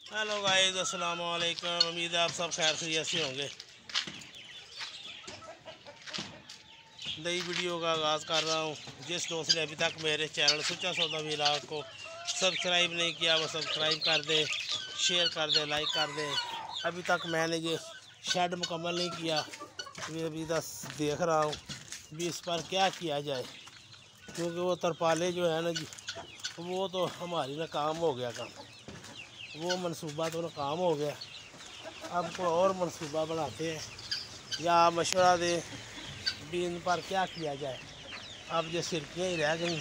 Hello guys, अस्सलाम वालेकुम। उम्मीद है आप सब खैर खैरियत से होंगे। नई वीडियो का आगाज़ कर रहा हूँ। जिस दोस्त ने अभी तक मेरे चैनल सुच्चा सौदा व्लॉग को सब्सक्राइब नहीं किया वो सब्सक्राइब कर दे, शेयर कर दे, लाइक कर दे। अभी तक मैंने ये शेड मुकम्मल नहीं किया, मैं अभी बस देख रहा हूँ भी इस पर क्या किया जाए, क्योंकि वो तरपाले जो है ना जी, वो तो हमारी नाकाम हो गया काम। वो मंसूबा तो नाकाम हो गया। अब कोई और मंसूबा बनाते हैं या आप मशवरा दें भी इन पर क्या किया जाए। अब ये सिरकियाँ ही रह गई।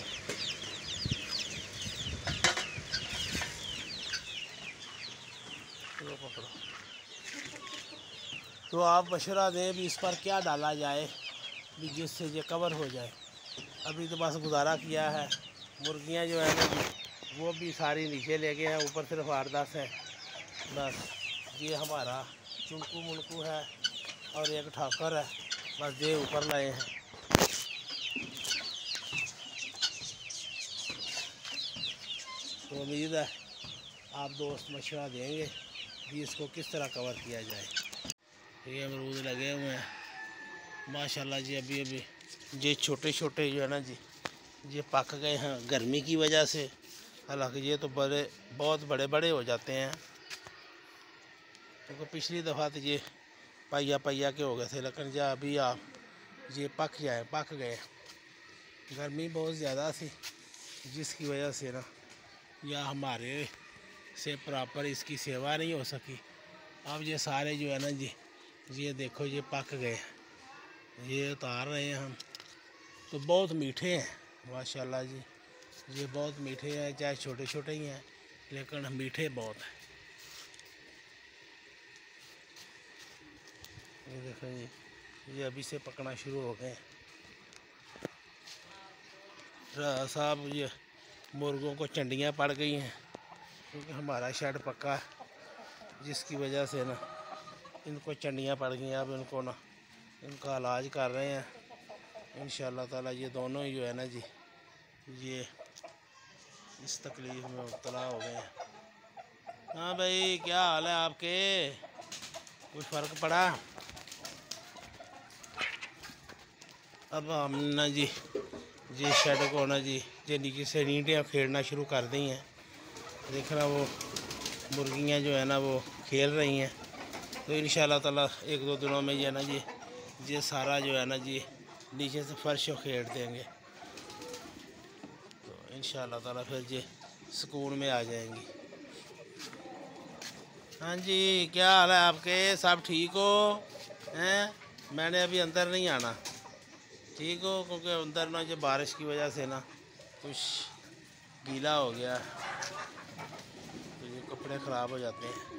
तो पकड़ो, तो आप मशवरा दें भी इस पर क्या डाला जाए भी जिससे ये कवर हो जाए। अभी तो बस गुजारा किया है। मुर्गियाँ जो है ना जी, वो भी सारी नीचे ले गए हैं, ऊपर सिर्फ 8-10 है बस। ये हमारा चुनकू मुनकू है और एक ठाकर है, बस ये ऊपर लाए हैं। तो उम्मीद है आप दोस्त मशवरा देंगे कि इसको किस तरह कवर किया जाए। ये अमरूद लगे हुए हैं माशाल्लाह जी। अभी अभी ये छोटे छोटे जो है ना जी, ये पक गए हैं गर्मी की वजह से। हालांकि ये तो बहुत बड़े बड़े हो जाते हैं, क्योंकि पिछली दफ़ा तो ये पहिया पहिया के हो गए थे, लेकिन जब अभी आप ये पक गए। गर्मी बहुत ज़्यादा थी जिसकी वजह से ना या हमारे से प्रॉपर इसकी सेवा नहीं हो सकी। अब ये सारे जो है ना जी, ये देखो ये पक गए, ये उतार रहे हैं हम। तो बहुत मीठे हैं माशाल्लाह जी, ये बहुत मीठे हैं, चाहे छोटे छोटे ही हैं लेकिन मीठे बहुत हैं। ये देखो जी, ये अभी से पकना शुरू हो गए। साहब ये मुर्गों को चंडियाँ पड़ गई हैं, क्योंकि हमारा शेड पक्का है, जिसकी वजह से ना इनको चंडियाँ पड़ गई। अब इनको ना इनका इलाज कर रहे हैं इंशाअल्लाह ताला। ये दोनों ही जो है ना जी, ये इस तकलीफ़ में मुब्तला हो गए हैं। हाँ भाई, क्या हाल है आपके? कुछ फ़र्क पड़ा? अब हम ना जी ये शेड को ना जी ये नीचे से ईंटें खेड़ना शुरू कर दी हैं। देख रहा वो मुर्गियाँ जो है ना वो खेल रही हैं। तो इंशाअल्लाह ताला 1-2 दिनों में ये ना जी ये सारा जो है ना जी नीचे से फर्श खेड़ देंगे, तो इंशाअल्लाह ताला फिर ये सुकून में आ जाएंगी। हाँ जी, क्या हाल है आपके? सब ठीक हो हैं? मैंने अभी अंदर नहीं आना, ठीक हो, क्योंकि अंदर ना जो बारिश की वजह से ना कुछ गीला हो गया, तो ये कपड़े ख़राब हो जाते हैं।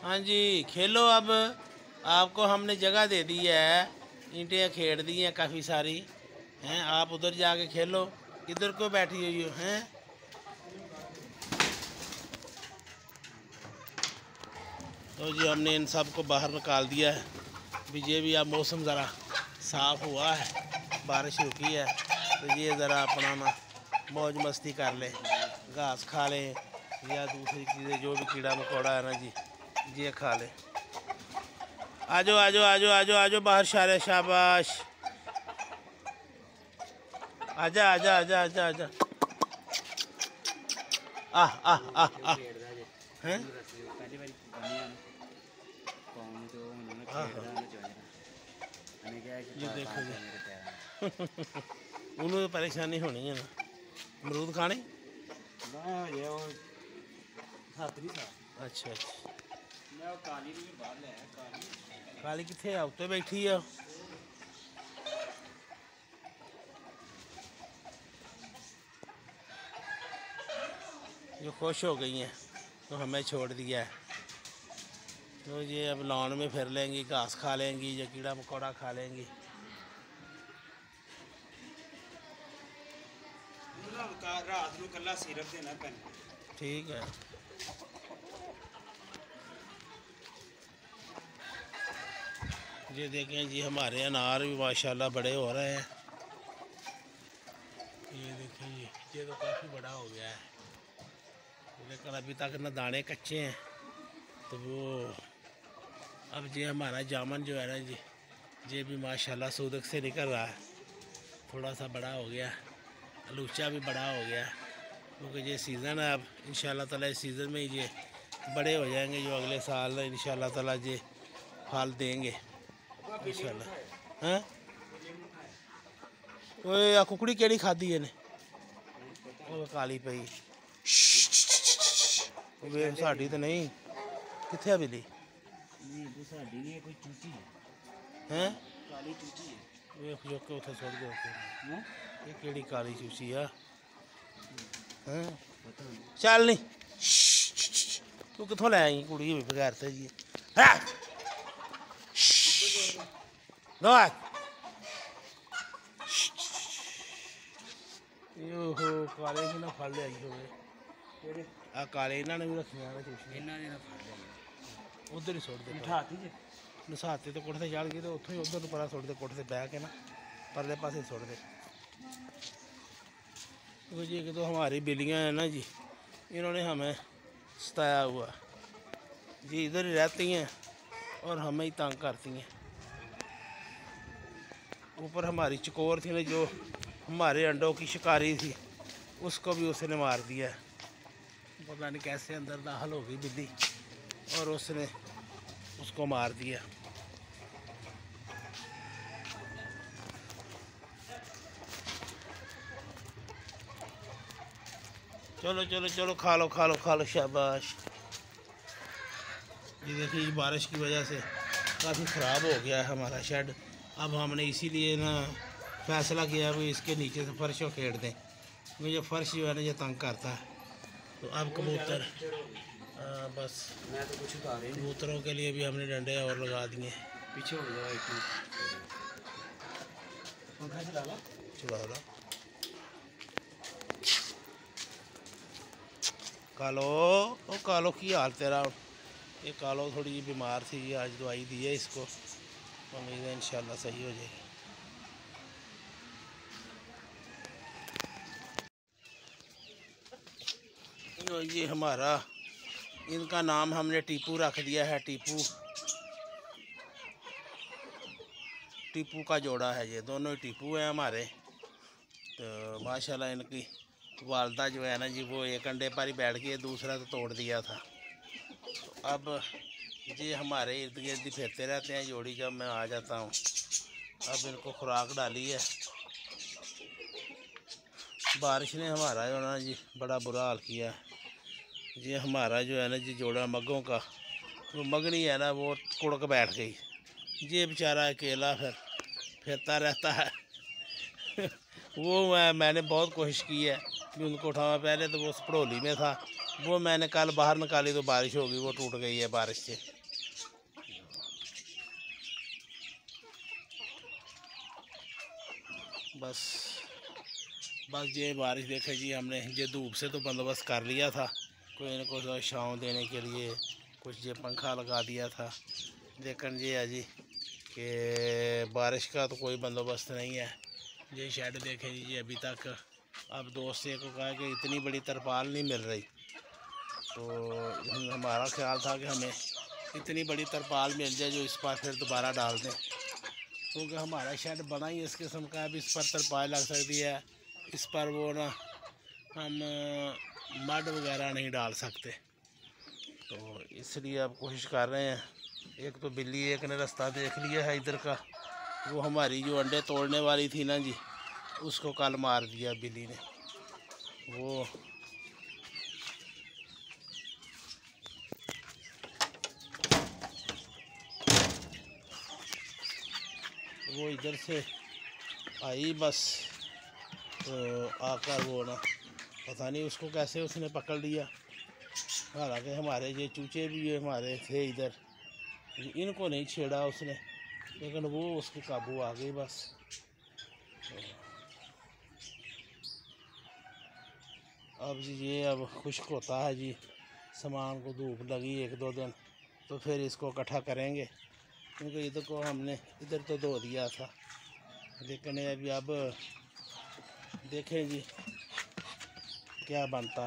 हाँ जी, खेलो। अब आपको हमने जगह दे दी है, ईंटें खेड़ दी हैं काफ़ी सारी हैं, आप उधर जाके खेलो। इधर क्यों बैठी हुई हो हैं? तो जी हमने इन सब को बाहर निकाल दिया है। भी ये भी अब मौसम ज़रा साफ़ हुआ है, बारिश रुकी है, तो ये ज़रा अपना ना मौज मस्ती कर लें, घास खा लें या दूसरी चीज़ें जो भी कीड़ा मकोड़ा है ना जी, ये खा लें। आजो आजो आजो आजो आजो बाहर, शारे शाबाश, आजा आजा आजा आजा आजा। आह आह आह आह हैं? ये देखो जी उन्होंने तो परेशानी होनी है ना। अमरूद खाने अच्छा अच्छा। काली कितने आ उत्ते बैठी है? जो खुश हो गई हैं तो हमें छोड़ दिया है, तो ये अब लॉन में फिर लेंगी, घास खा लेंगी या कीड़ा मकोड़ा खा लेंगी। ठीक है। ये देखें जी हमारे अनार भी माशाल्लाह बड़े हो रहे हैं। ये देखिए जी, ये तो काफ़ी बड़ा हो गया है, लेकिन अभी तक ना दाने कच्चे हैं। तो वो अब ये हमारा जामन जो है ना जी, ये भी माशाल्लाह सूदक से निकल रहा है, थोड़ा सा बड़ा हो गया, लूचा भी बड़ा हो गया, क्योंकि ये सीज़न है। अब इंशाल्लाह ताला इस सीज़न में ही ये बड़े हो जाएंगे, जो अगले साल इंशाल्लाह ताला ये फल देंगे इंशाल्लाह। हाँ ओए आ कुकड़ी केड़ी खाधी है ने वो काली पई वे साडी तो नहीं किथे है बिल्ली हैं ਵੇਖ ਜੋ ਕੇ ਉੱਥੇ ਸੁੱਟ ਦਿਓ हैं ये केड़ी काली चूची आ हैं ਚੱਲ नहीं तू किथों ले आई कुड़ी भी बगैर ते जी गवात ओहो काले ने ना फड़ लिया होवे आ काले इन्हां ने भी रखियां ने चूची इन्हां ने ना फड़ लिया उधर ही सुੱਟ दे नसाती जे नसाते तो कोठे ते चढ़ गई तो उत्थों ही उधर परा सुੱਟ दे कोठे ते बह के ना परले पासे सुੱਟ दे। तो जी कि तो हमारी बिल्लियाँ हैं ना जी, इन्होंने हमें सताया हुआ जी, इधर ही रहती हैं और हमें ही तंग करती हैं। ऊपर हमारी चकोर थी ना जो हमारे अंडों की शिकारी थी, उसको भी उसने मार दिया। पता नहीं कैसे अंदर दाखिल हो गई बिल्ली और उसने उसको मार दिया। चलो चलो चलो खा लो खा लो खा लो शाबाश। ये देखिए बारिश की वजह से काफ़ी ख़राब हो गया है हमारा शेड। अब हमने इसीलिए ना फैसला किया कि इसके नीचे से फर्श को खेड़ दें, क्योंकि ये फर्श जो है ना ये तंग करता है। तो अब कबूतर बस कबूतरों के लिए भी हमने डंडे और लगा दिए। पीछे हो जाएगा चला ला कालो ओ कालो की हाल तेरा। ये कालो थोड़ी जी बीमार थी, आज दवाई दी है इसको, उम्मीद है इंशाल्लाह सही हो जाएगी। तो ये हमारा इनका नाम हमने टीपू रख दिया है, टीपू टीपू का जोड़ा है, ये दोनों ही टीपू हैं हमारे। तो माशाल्लाह इनकी वालदा जो है ना जी, वो एक अंडे पर ही बैठ गई, दूसरा तो तोड़ दिया था। तो अब ये हमारे इर्द गिर्द ही फिरते रहते हैं जोड़ी, जब मैं आ जाता हूँ। अब इनको खुराक डाली है। बारिश ने हमारा जो ना जी बड़ा बुरा हाल किया। ये हमारा जो है ना जी जोड़ा मग्गों का, वो मगनी है ना वो कुड़क बैठ गई। ये बेचारा अकेला फिरता रहता है वो मैंने बहुत कोशिश की है कि उनको उठावा। पहले तो वो पड़ोली में था, वो मैंने कल बाहर निकाली तो बारिश हो गई, वो टूट गई है बारिश से। बस ये बारिश देखे जी, हमने ये धूप से तो बंदोबस्त कर लिया था, कोई न कोई छाँव देने के लिए कुछ ये पंखा लगा दिया था, लेकिन ये है जी कि बारिश का तो कोई बंदोबस्त नहीं है। ये शेड देखे जी, अभी तक अब दोस्त से को कहा कि इतनी बड़ी तरपाल नहीं मिल रही, तो हमारा ख्याल था कि हमें इतनी बड़ी तरपाल मिल जाए जो इस पर फिर दोबारा डाल दें, क्योंकि हमारा शेड बना ही इस किस्म का है। अब इस पर तरपाल लग सकती है, इस पर वो ना हम मड वगैरह नहीं डाल सकते, तो इसलिए अब कोशिश कर रहे हैं। एक तो बिल्ली एक ने रास्ता देख लिया है इधर का, वो हमारी जो अंडे तोड़ने वाली थी ना जी, उसको कल मार दिया बिल्ली ने। वो इधर से आई बस, तो आकर वो ना पता नहीं उसको कैसे उसने पकड़ लिया। हालांकि हमारे ये चूचे भी हमारे थे इधर, इनको नहीं छेड़ा उसने, लेकिन वो उसके काबू आ गई बस। अब जी ये अब खुश्क होता है जी, सामान को धूप लगी 1-2 दिन, तो फिर इसको इकट्ठा करेंगे, क्योंकि इधर को हमने इधर तो धो दिया था, लेकिन अभी अब देखें जी क्या बनता।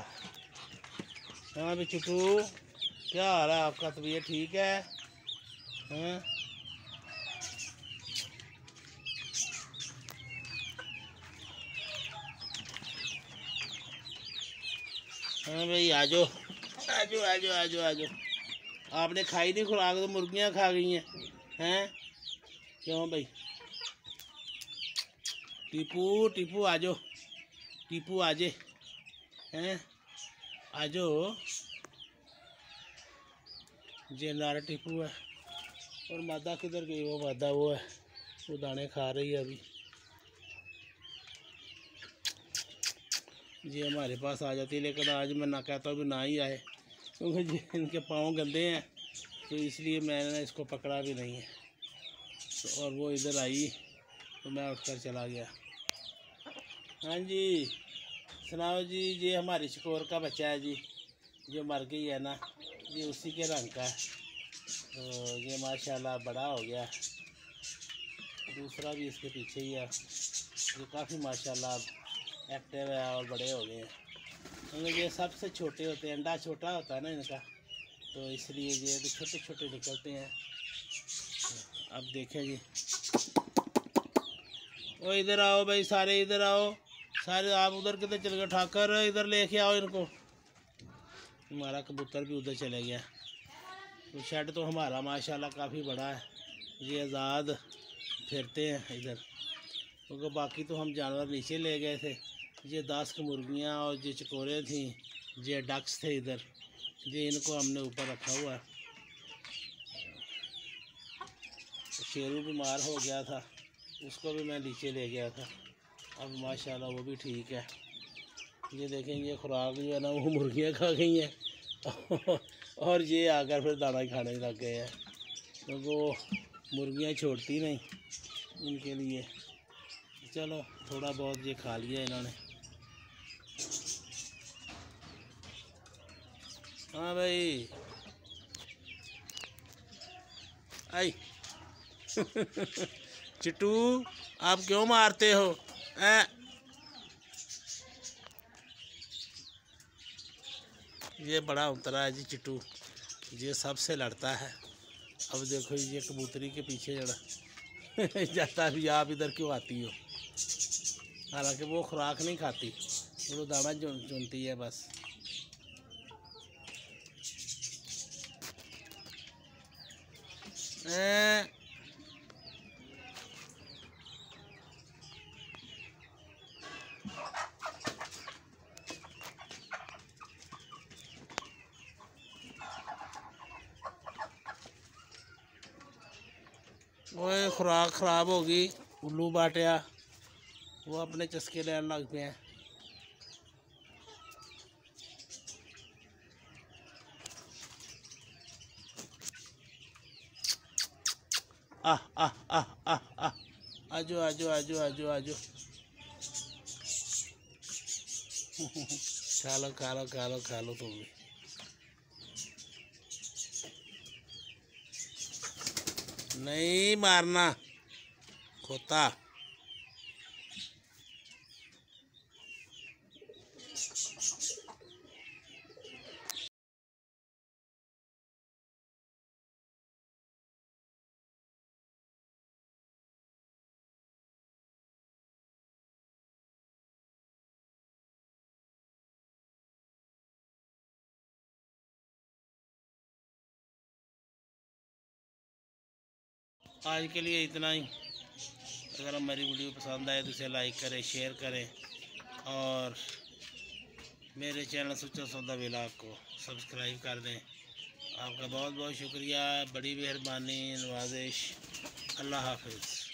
हाँ भी चिट्टू, क्या हाल है आपका? तबीयत ठीक है? हाँ हाँ भाई आ जाओ आ जाओ आ जाओ आ जाओ आ जाओ। आपने खाई नहीं खुराक तो मुर्गियाँ खा गई हैं। हैं क्यों भाई? टीपू टीपू आ जाओ, टीपू आ जे। हैं आ जाओ। जे नारा टीपू है। और मादा किधर गई? वो मादा वो है, वो दाने खा रही है अभी। ये हमारे पास आ जाती है, लेकिन आज मैं ना कहता हूँ भी ना ही आए, क्योंकि इनके पाँव गंदे हैं, तो इसलिए मैंने इसको पकड़ा भी नहीं है। तो और वो इधर आई तो मैं उठकर चला गया। हाँ जी सुनाओ जी। ये हमारी शिकोर का बच्चा है जी, जो मर गई है ना, ये उसी के रंग का है। तो ये माशाल्लाह बड़ा हो गया, दूसरा भी इसके पीछे ही है। ये काफ़ी माशाल्लाह एक्टिव है और बड़े हो गए हैं, क्योंकि ये सबसे छोटे होते हैं, अंडा छोटा होता है ना इनका, तो इसलिए ये भी छोटे छोटे निकलते हैं। अब देखें जी, ओ इधर आओ भाई, सारे इधर आओ, सारे। आप उधर किधर चल गए? ठाकर इधर लेके आओ इनको। हमारा कबूतर भी उधर चले गया। तो शेड तो हमारा माशाल्लाह काफ़ी बड़ा है, ये आज़ाद फिरते हैं इधर, क्योंकि बाकी तो हम जानवर नीचे ले गए थे। ये 10 की मुर्गियाँ और ये चकोरे थी, ये डक्स थे इधर, ये इनको हमने ऊपर रखा हुआ है। शेरू बीमार हो गया था, उसको भी मैं नीचे ले गया था, अब माशाल्लाह वो भी ठीक है। ये देखें, ये खुराक जो है ना वो मुर्गियाँ खा गई हैं और ये आकर फिर दाना खाने लग गए हैं, क्योंकि वो मुर्गियाँ छोड़ती नहीं उनके लिए। चलो थोड़ा बहुत ये खा लिया इन्होंने। हाँ भाई आई चिट्टू आप क्यों मारते हो? ये बड़ा उतरा है जी चिट्टू, ये सबसे लड़ता है। अब देखो ये कबूतरी के पीछे जड़ा जाता भी, आप इधर क्यों आती हो? हालांकि वो खुराक नहीं खाती, वो दाना चुनती है बस। वो खुराक ख़राब होगी, उल्लू बाटिया वो अपने चस्के लेने लग पे हैं। आह आह आह आह आह आजो आजो आजो आजो आजो खा लो खा लो खा लो खा लो तुम भी। नहीं मारना खोता। आज के लिए इतना ही। अगर हमारी वीडियो पसंद आए तो इसे लाइक करें, शेयर करें, और मेरे चैनल सुच्चा सौदा व्लॉग को सब्सक्राइब कर दें। आपका बहुत बहुत शुक्रिया, बड़ी मेहरबानी, नवाजिश। अल्लाह हाफिज़।